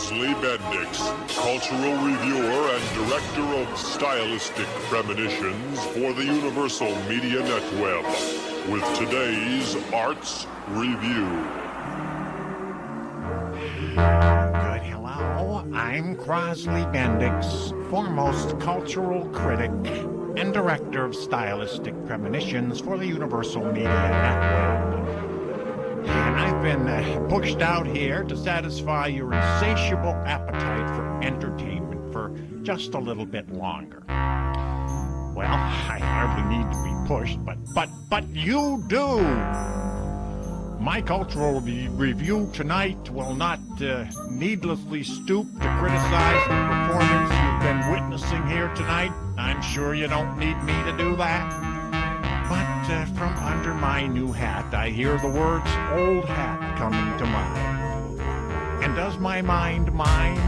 Crosley Bendix, cultural reviewer and director of stylistic premonitions for the Universal Media Netweb, with today's Arts Review. Good hello, I'm Crosley Bendix, foremost cultural critic and director of stylistic premonitions for the Universal Media Netweb. And I've been pushed out here to satisfy your insatiable appetite for entertainment for just a little bit longer. Well, I hardly need to be pushed, but you do! My cultural review tonight will not needlessly stoop to criticize the performance you've been witnessing here tonight. I'm sure you don't need me to do that. But from under my new hat, I hear the words old hat coming to mind. And does my mind mind?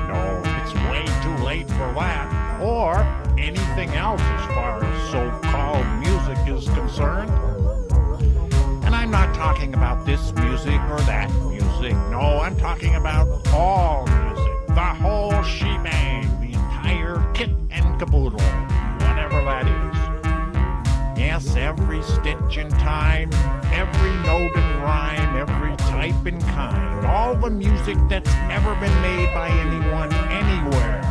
No, it's way too late for that. Or anything else as far as so-called music is concerned. And I'm not talking about this music or that music. No, I'm talking about all music. The whole shebang. The entire kit and caboodle. Whatever that is. Yes, every stitch in time, every note and rhyme, every type and kind, all the music that's ever been made by anyone, anywhere.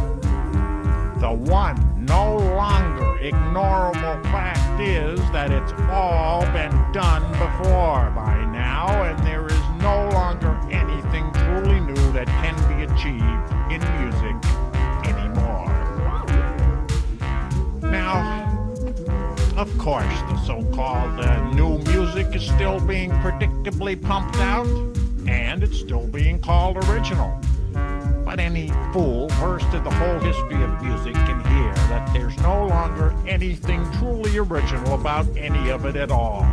The one, no longer ignorable fact is that it's all been done before by now, and there is no longer anything truly new that can be achieved in music anymore. Now, of course, the so-called new music is still being predictably pumped out, and it's still being called original. But any fool versed in the whole history of music can hear that there's no longer anything truly original about any of it at all.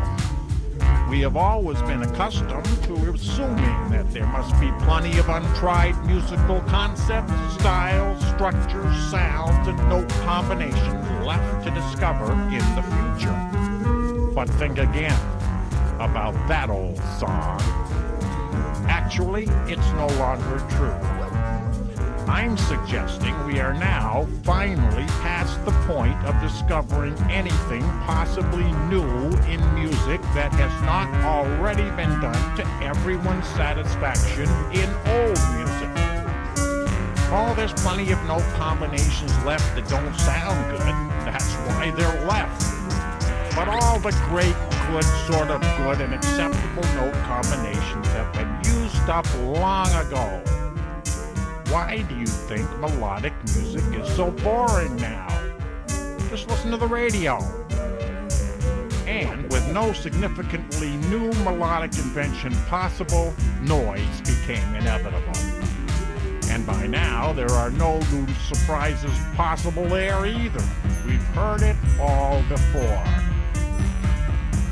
We have always been accustomed to assuming that there must be plenty of untried musical concepts, styles, structures, sounds, and note combinations left to discover in the future. But think again about that old song. Actually, it's no longer true. I'm suggesting we are now finally past the point of discovering anything possibly new in music that has not already been done to everyone's satisfaction in old music. Oh, there's plenty of note combinations left that don't sound good. That's why they're left. But all the great, good, sort of good, and acceptable note combinations have been used up long ago. Why do you think melodic music is so boring now? Just listen to the radio. And with no significantly new melodic invention possible, noise became inevitable. And by now, there are no new surprises possible there either. We've heard it all before.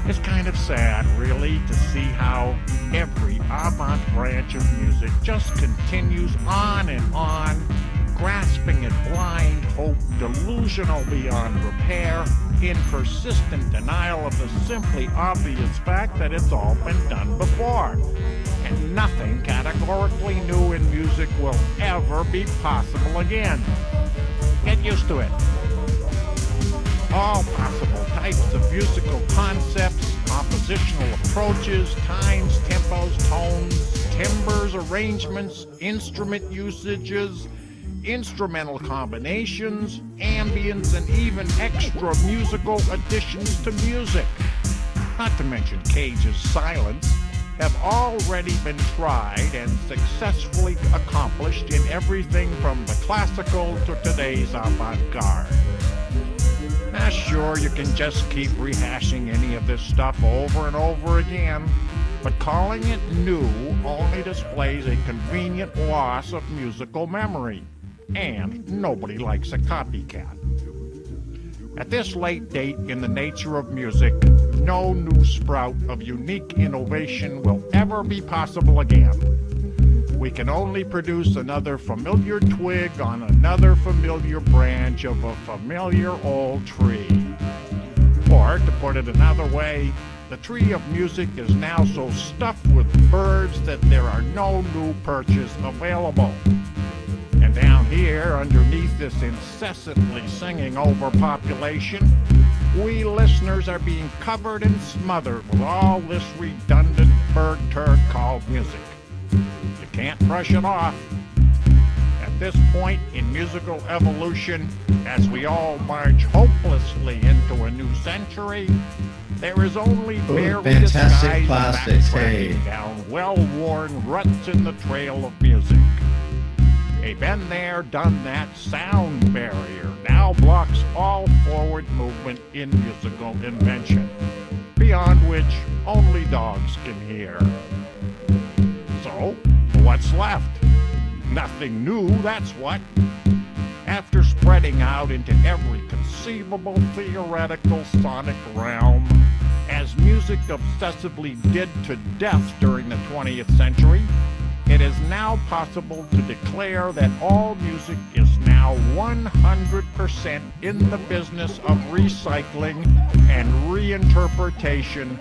It's kind of sad, really, to see how every avant branch of music just continues on and on, grasping at blind hope, delusional beyond repair, in persistent denial of the simply obvious fact that it's all been done before. And nothing categorically new in music will ever be possible again. Get used to it. All possible types of musical concepts, compositional approaches, times, tempos, tones, timbres, arrangements, instrument usages, instrumental combinations, ambience, and even extra musical additions to music, not to mention Cage's silence, have already been tried and successfully accomplished in everything from the classical to today's avant-garde. Now, sure, you can just keep rehashing any of this stuff over and over again, but calling it new only displays a convenient loss of musical memory, and nobody likes a copycat. At this late date in the nature of music, no new sprout of unique innovation will ever be possible again. We can only produce another familiar twig on another familiar branch of a familiar old tree. Or, to put it another way, the The tree of music is now so stuffed with birds that there are no new perches available. And down here, underneath this incessantly singing overpopulation, we listeners are being covered and smothered with all this redundant bird turd called music. You can't brush it off. At this point in musical evolution, as we all march hopelessly into a new century, there is only barely disguised backtracking down well-worn ruts in the trail of music. A been there, done that sound barrier now blocks all forward movement in musical invention, beyond which only dogs can hear. So, what's left? Nothing new, that's what. After spreading out into every conceivable theoretical sonic realm, as music obsessively did to death during the 20th century, it is now possible to declare that all music is now 100% in the business of recycling and reinterpretation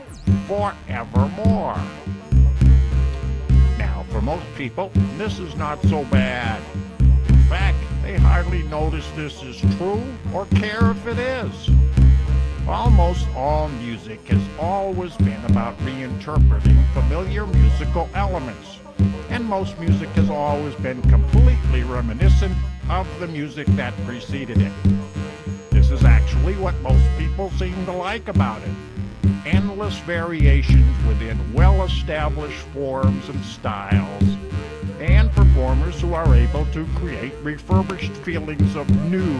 forevermore. Now, for most people, this is not so bad. In fact, they hardly notice this is true or care if it is. Almost all music has always been about reinterpreting familiar musical elements, and most music has always been completely reminiscent of the music that preceded it. This is actually what most people seem to like about it. Endless variations within well-established forms and styles, and performers who are able to create refurbished feelings of new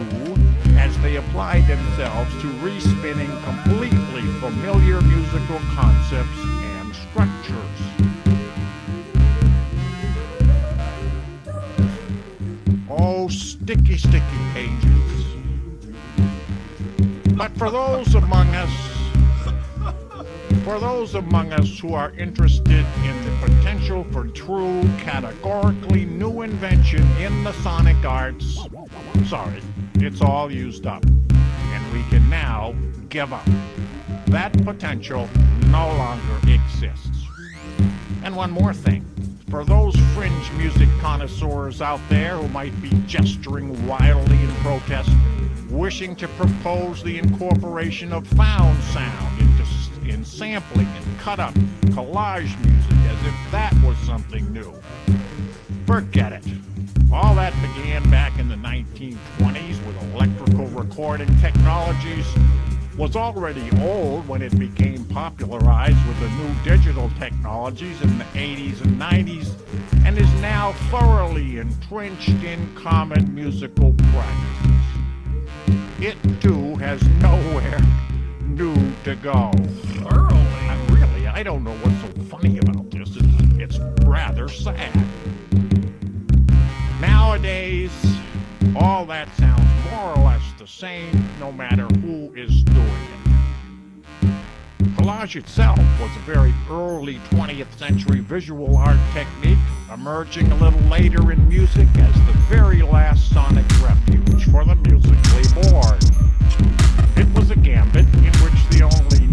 as they apply themselves to respinning completely familiar musical concepts and structures. Oh, sticky, sticky pages. But for those among us who are interested in the potential for true, categorically new invention in the sonic arts, sorry, it's all used up, and we can now give up. That potential no longer exists. And one more thing. For those fringe music connoisseurs out there who might be gesturing wildly in protest, wishing to propose the incorporation of found sound in sampling and cut-up collage music as if that was something new, forget it. All that began back in the 1920s with electrical recording technologies, was already old when it became popularized with the new digital technologies in the 80s and 90s, and is now thoroughly entrenched in common musical practices. It, too, has nowhere new to go. Thoroughly? I don't know what's so funny about this. It's rather sad. Nowadays, all that sounds more or less the same, no matter who is doing it. Collage itself was a very early 20th century visual art technique, emerging a little later in music as the very last sonic refuge for the musically bored. It was a gambit in which the only